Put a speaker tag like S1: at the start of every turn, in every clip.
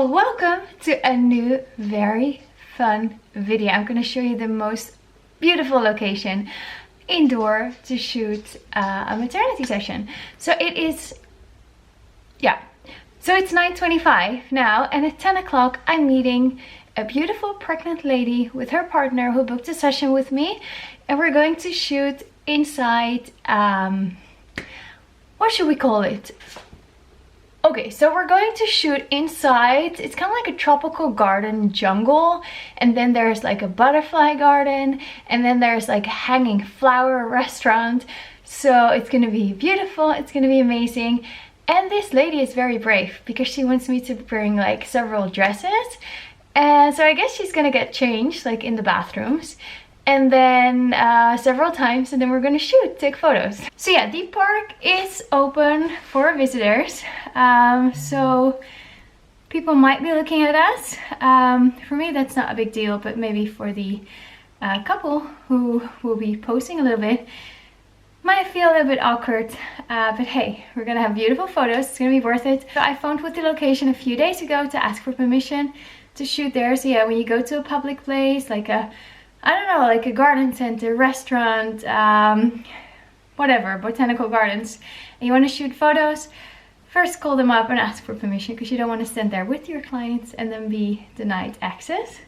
S1: Well, welcome to a new very fun video. I'm going to show you the most beautiful location indoor to shoot a maternity session. So it is, so it's 9:25 now, and at 10 o'clock I'm meeting a beautiful pregnant lady with her partner who booked a session with me, and we're going to shoot inside, what should we call it? Okay, so we're going to shoot inside. It's kind of like a tropical garden jungle, and then there's like a butterfly garden, and then there's like a hanging flower restaurant. So it's gonna be beautiful, it's gonna be amazing. And this lady is very brave because she wants me to bring like several dresses, and so I guess she's gonna get changed like in the bathrooms, and then several times, and then we're gonna shoot, take photos. So yeah, the park is open for visitors, so people might be looking at us. For me that's not a big deal, but maybe for the couple who will be posing a little bit might feel a little bit awkward, but hey, we're gonna have beautiful photos. It's gonna be worth it. So I phoned with the location a few days ago to ask for permission to shoot there. So yeah, when you go to a public place like a, I don't know, like a garden center, restaurant, whatever, botanical gardens, and you want to shoot photos, first call them up and ask for permission, because you don't want to stand there with your clients and then be denied access.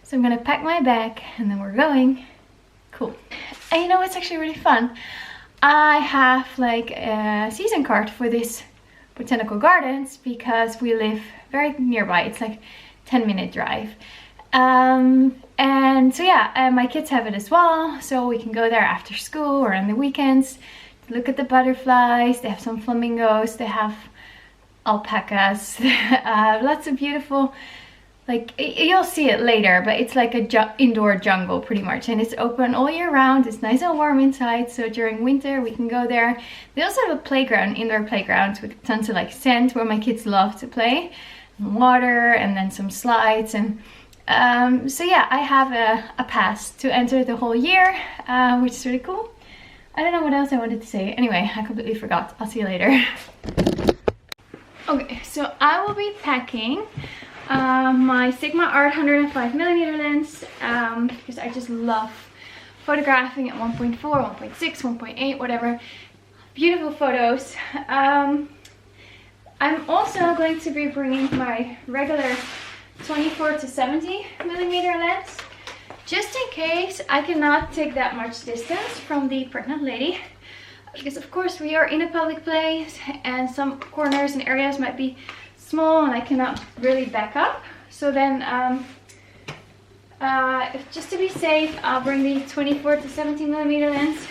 S1: So I'm gonna pack my bag and then we're going. Cool. And you know what's actually really fun? I have like a season card for this botanical gardens because we live very nearby. It's like 10-minute drive. And so yeah, my kids have it as well, so we can go there after school or on the weekends to look at the butterflies. They have some flamingos, they have alpacas, lots of beautiful, like, you'll see it later, but it's like a indoor jungle pretty much, and it's open all year round. It's nice and warm inside, so during winter we can go there. They also have a playground, indoor playground with tons of like sand where my kids love to play, and water, and then some slides. And so yeah, I have a pass to enter the whole year, which is really cool. I don't know what else I wanted to say. Anyway, I completely forgot. I'll see you later. Okay, so I will be packing my Sigma Art 105mm lens, because I just love photographing at 1.4, 1.6, 1.8, whatever. Beautiful photos. I'm also going to be bringing my regular 24 to 70mm lens, just in case I cannot take that much distance from the pregnant lady, because of course we are in a public place and some corners and areas might be small and I cannot really back up. So then just to be safe, I'll bring the 24 to 70mm lens.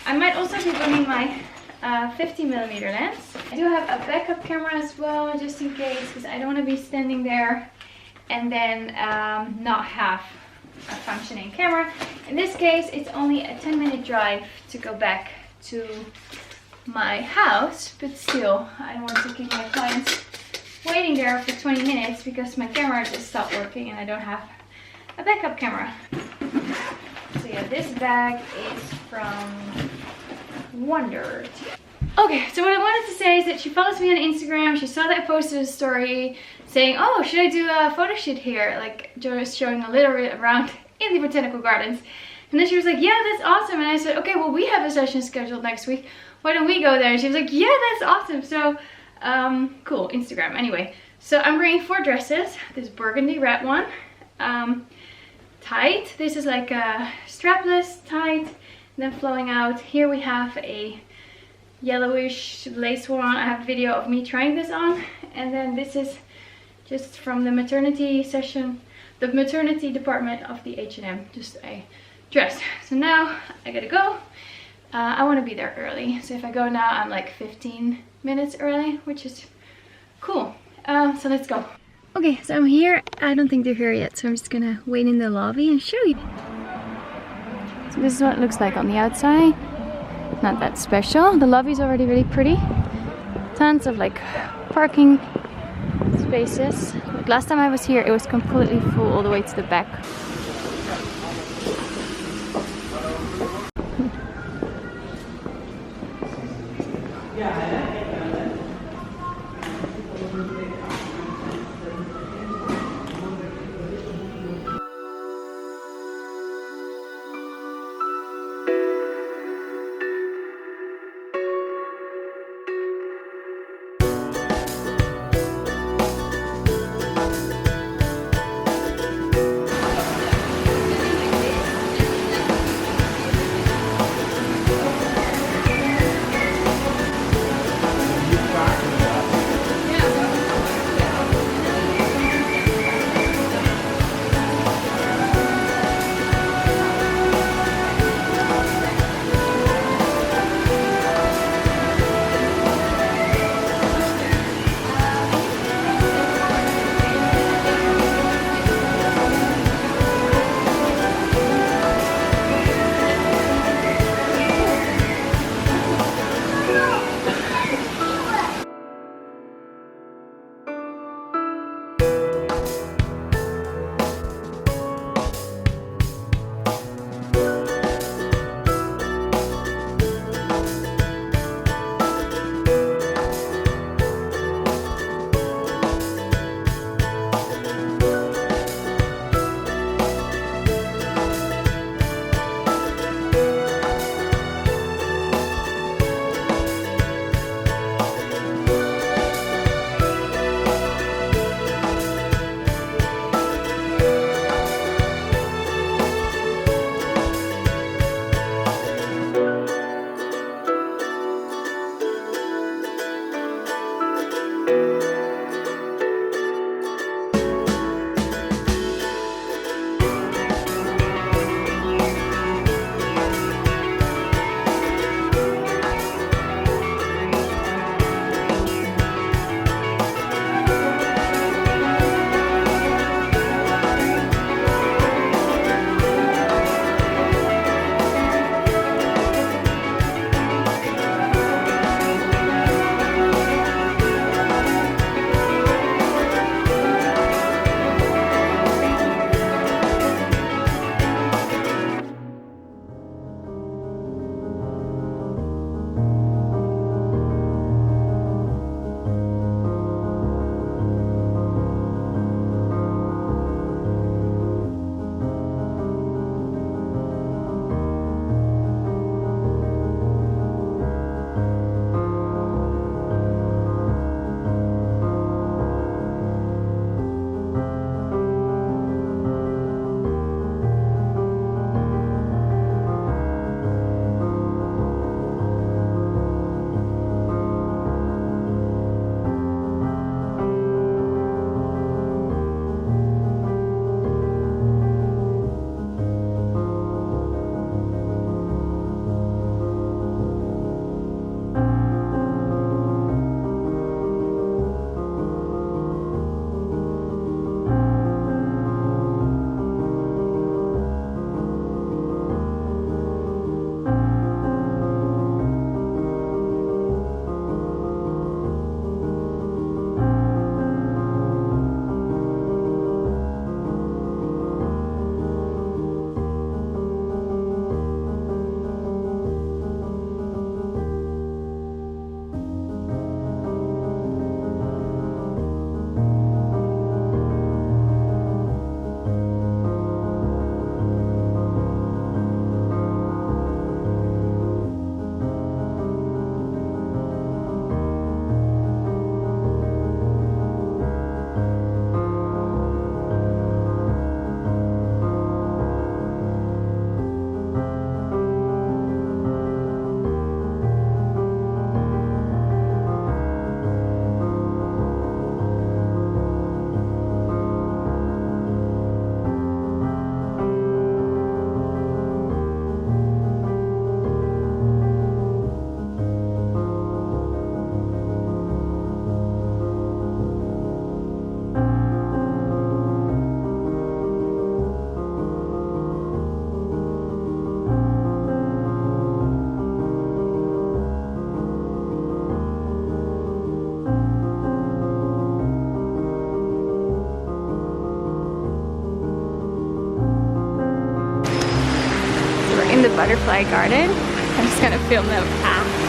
S1: I might also be bringing my 50mm lens. I do have a backup camera as well, just in case, because I don't want to be standing there and then not have a functioning camera. In this case, it's only a 10-minute drive to go back to my house, but still, I don't want to keep my clients waiting there for 20 minutes because my camera just stopped working and I don't have a backup camera. So yeah, this bag is from Wondered. Okay, so what I wanted to say is that she follows me on Instagram. She saw that I posted a story saying, oh, should I do a photo shoot here? Like, just showing a little bit around in the botanical gardens. And then she was like, yeah, that's awesome. And I said, okay, well, we have a session scheduled next week. Why don't we go there? And she was like, yeah, that's awesome. So, cool, Instagram. Anyway, so I'm bringing 4 dresses. This burgundy red one, tight. This is like a strapless, tight, then flowing out. Here we have a yellowish lace one. I have a video of me trying this on. And then this is just from the maternity session, the maternity department of the H&M, just a dress. So now I gotta go. I want to be there early, so if I go now I'm like 15 minutes early, which is cool. So let's go. Okay, so I'm here. I don't think they're here yet, so I'm just gonna wait in the lobby and show you. So this is what it looks like on the outside. Not that special. The lobby is already really pretty. Tons of like parking spaces. Like last time I was here it was completely full all the way to the back. butterfly garden. I'm just gonna film them after.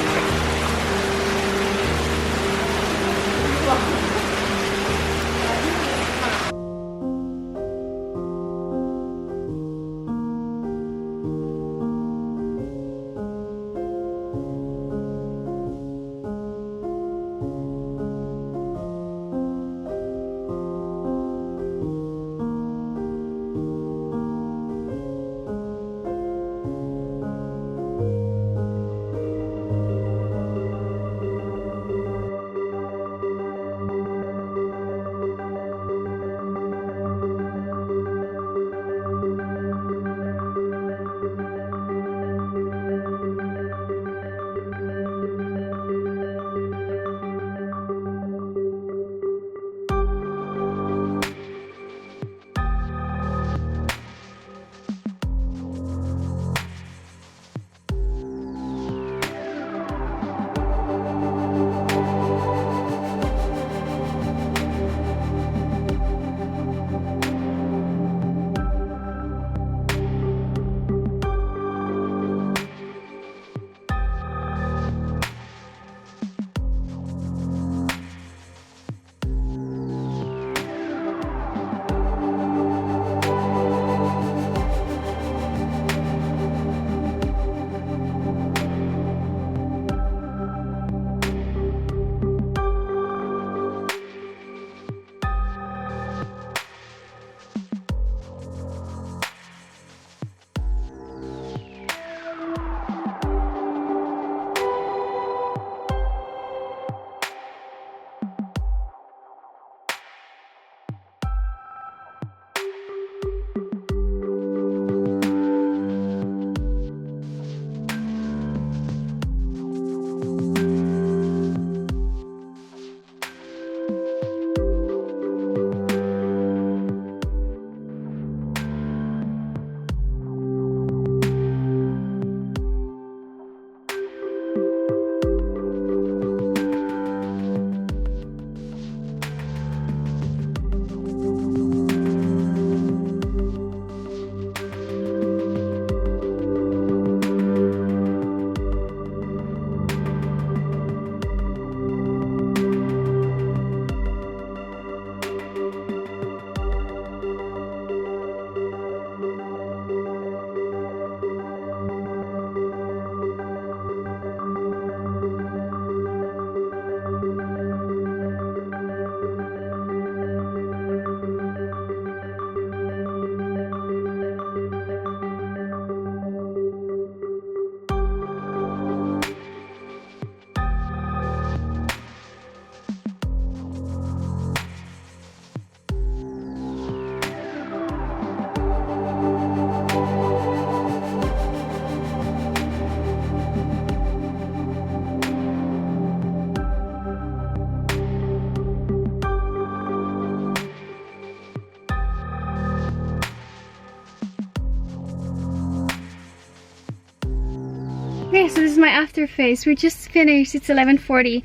S1: Okay, so this is my after face. We just finished. It's 11:40.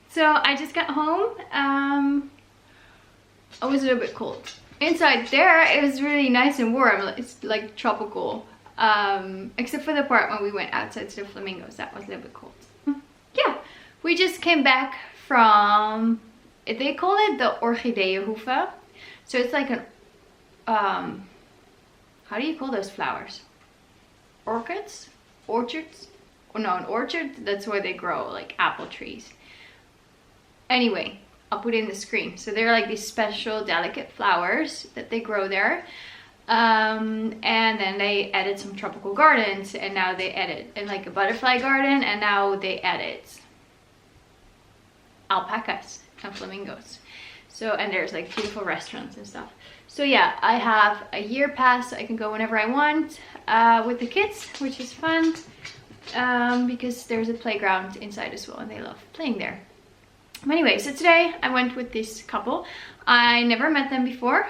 S1: So I just got home. I was a little bit cold. Inside there, it was really nice and warm. It's like tropical. Except for the part when we went outside to the flamingos. That was a little bit cold. Yeah, we just came back from, they call it the ORCHIDEEÄNHOEVE. So it's like an, how do you call those flowers? Orchids? Orchards? Oh no, an orchard, that's where they grow, like apple trees. Anyway, I'll put it in the screen. So they're like these special delicate flowers that they grow there. And then they added some tropical gardens, and now they added, and like a butterfly garden, and now they added alpacas and flamingos. So, and there's like beautiful restaurants and stuff. So yeah, I have a year pass, so I can go whenever I want with the kids, which is fun because there's a playground inside as well, and they love playing there. But anyway, so today I went with this couple. I never met them before.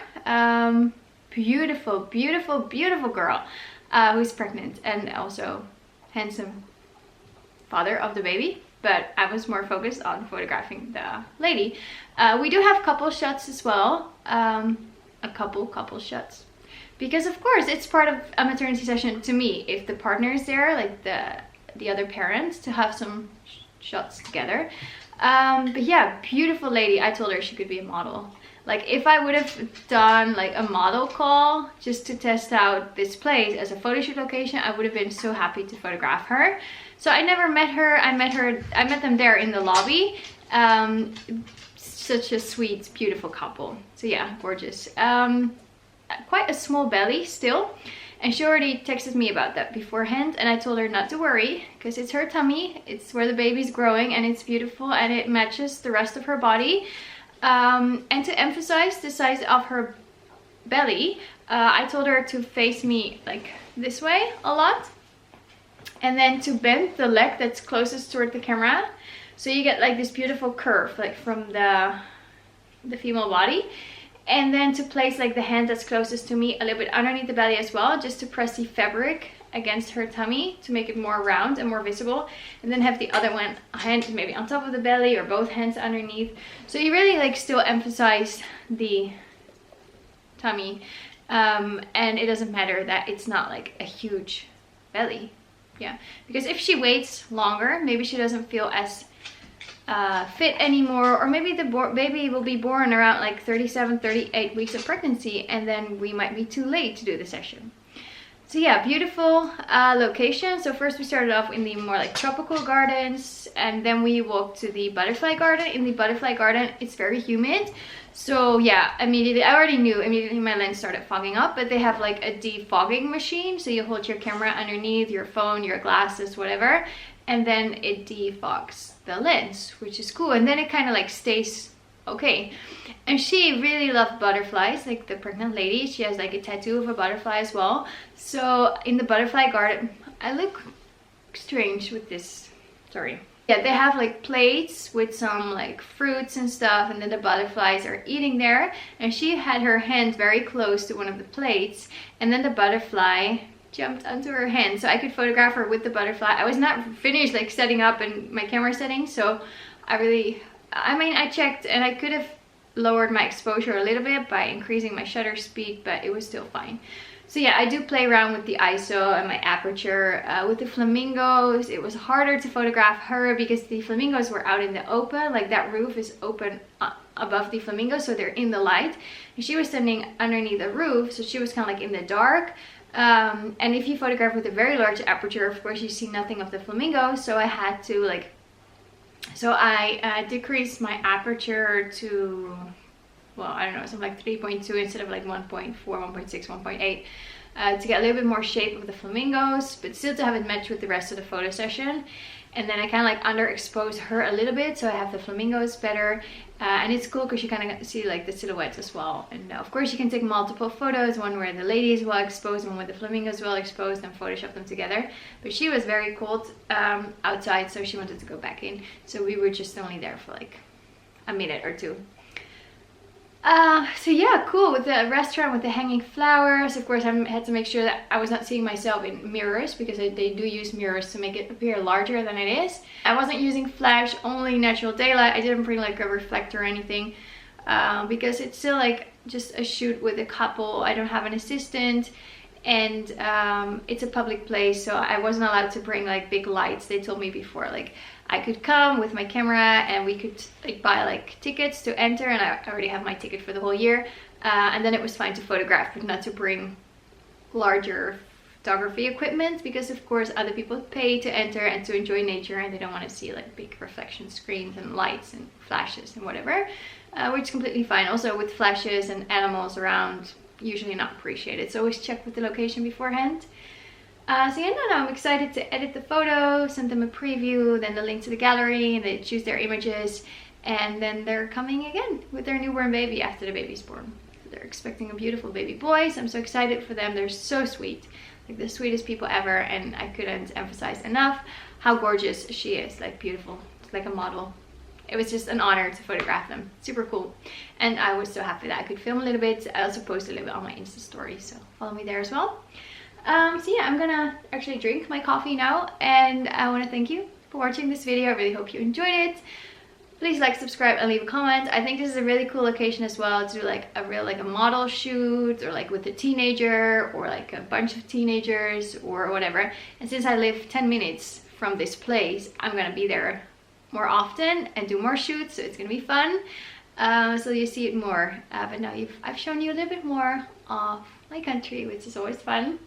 S1: Beautiful, beautiful, beautiful girl who's pregnant, and also handsome father of the baby. But I was more focused on photographing the lady. We do have couple shots as well. A couple shots. because of course it's part of a maternity session to me if the partner is there, like the other parents, to have some shots together. But yeah, beautiful lady. I told her she could be a model. Like if I would have done like a model call just to test out this place as a photo shoot location, I would have been so happy to photograph her. So I never met her. I met them there in the lobby. Such a sweet, beautiful couple. So yeah, gorgeous. Quite a small belly still. And she already texted me about that beforehand, and I told her not to worry because it's her tummy, it's where the baby's growing, and it's beautiful and it matches the rest of her body. And to emphasize the size of her belly, I told her to face me like this way a lot, and then to bend the leg that's closest toward the camera, so you get like this beautiful curve like from the female body. And then to place like the hand that's closest to me a little bit underneath the belly as well, just to press the fabric against her tummy to make it more round and more visible. And then have the other one hand maybe on top of the belly or both hands underneath. So you really like still emphasize the tummy. And it doesn't matter that it's not like a huge belly. Yeah, because if she waits longer, maybe she doesn't feel as fit anymore, or maybe the baby will be born around like 37-38 weeks of pregnancy, and then we might be too late to do the session. So yeah, beautiful location. So first we started off in the more like tropical gardens, and then we walked to the butterfly garden. In the butterfly garden it's very humid, so yeah, immediately I already knew, immediately my lens started fogging up. But they have like a defogging machine, so you hold your camera underneath your phone, your glasses, whatever, and then it defogs the lens, which is cool. And then it kind of like stays okay. And she really loved butterflies, like the pregnant lady. She has like a tattoo of a butterfly as well. So in the butterfly garden, I look strange with this, sorry. Yeah, they have like plates with some like fruits and stuff, and then the butterflies are eating there. And she had her hand very close to one of the plates, and then the butterfly jumped onto her hand, so I could photograph her with the butterfly. I was not finished like setting up and my camera settings, so I mean I checked, and I could have lowered my exposure a little bit by increasing my shutter speed, but it was still fine. So yeah, I do play around with the ISO and my aperture. With the flamingos, it was harder to photograph her because the flamingos were out in the open, like that roof is open above the flamingos, so they're in the light, and she was standing underneath the roof, so she was kind of like in the dark. And if you photograph with a very large aperture, of course you see nothing of the flamingo. So I had to like, so I decreased my aperture to, well, I don't know, something like 3.2 instead of like 1.4, 1.6, 1.8, to get a little bit more shape of the flamingos, but still to have it match with the rest of the photo session. And then I kind of like underexpose her a little bit, so I have the flamingos better. And it's cool because you kind of see like the silhouettes as well. And of course you can take multiple photos, one where the lady is well exposed, one where the flamingos well exposed, and Photoshop them together. But she was very cold outside, so she wanted to go back in. So we were just only there for like a minute or two. So yeah, cool. With the restaurant with the hanging flowers, of course I had to make sure that I was not seeing myself in mirrors, because they do use mirrors to make it appear larger than it is. I wasn't using flash, only natural daylight. I didn't bring like a reflector or anything, because it's still like just a shoot with a couple. I don't have an assistant, and it's a public place, so I wasn't allowed to bring like big lights. They told me before like I could come with my camera and we could like buy like tickets to enter, and I already have my ticket for the whole year, and then it was fine to photograph, but not to bring larger photography equipment, because of course other people pay to enter and to enjoy nature, and they don't want to see like big reflection screens and lights and flashes and whatever, which is completely fine. Also with flashes and animals around, usually not appreciated, so always check with the location beforehand. So yeah, no, I'm excited to edit the photo, send them a preview, then the link to the gallery, and they choose their images, and then they're coming again with their newborn baby after the baby's born. So they're expecting a beautiful baby boy, so I'm so excited for them. They're so sweet, like the sweetest people ever, and I couldn't emphasize enough how gorgeous she is, like beautiful, like a model. It was just an honor to photograph them. Super cool. And I was so happy that I could film a little bit. I also posted a little bit on my Insta story, so follow me there as well. So yeah, I'm gonna actually drink my coffee now, and I want to thank you for watching this video. I really hope you enjoyed it. Please like, subscribe, and leave a comment. I think this is a really cool location as well to do like a model shoot, or like with a teenager, or like a bunch of teenagers, or whatever. And since I live 10 minutes from this place, I'm gonna be there more often and do more shoots, so it's gonna be fun. So you see it more. But now I've shown you a little bit more of my country, which is always fun.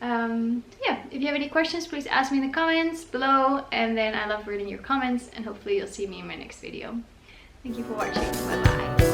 S1: Yeah, if you have any questions, please ask me in the comments below, and then I love reading your comments, and hopefully you'll see me in my next video. Thank you for watching. Bye bye.